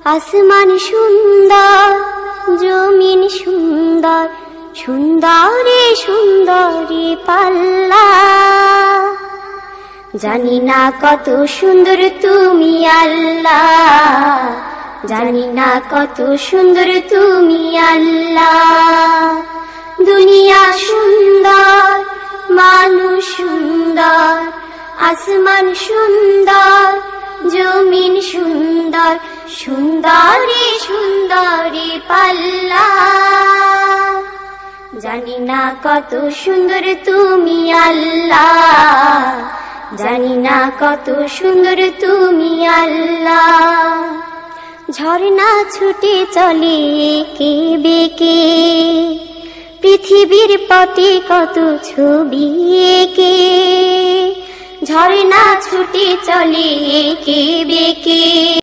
আসমান সুন্দর, জমিন সুন্দর, সুন্দরে সুন্দরী পাল্লা। জানি না কত সুন্দর তুমি আল্লাহ, জানি না কত সুন্দর তুমি আল্লাহ। দুনিয়া সুন্দর, মানুষ সুন্দর, আসমান সুন্দর, জমিন সুন্দর, সুন্দরী সুন্দরী পাল্লা। জানি না কত সুন্দর তুমি আল্লাহ, জানি না কত সুন্দর তুমি আল্লাহ। ঝর্ণা ছুটে চলে এঁকে বেঁকে, পৃথিবীর পথে কত ছবি এঁকে। ঝর্ণা ছুটে চলে এঁকে বেঁকে।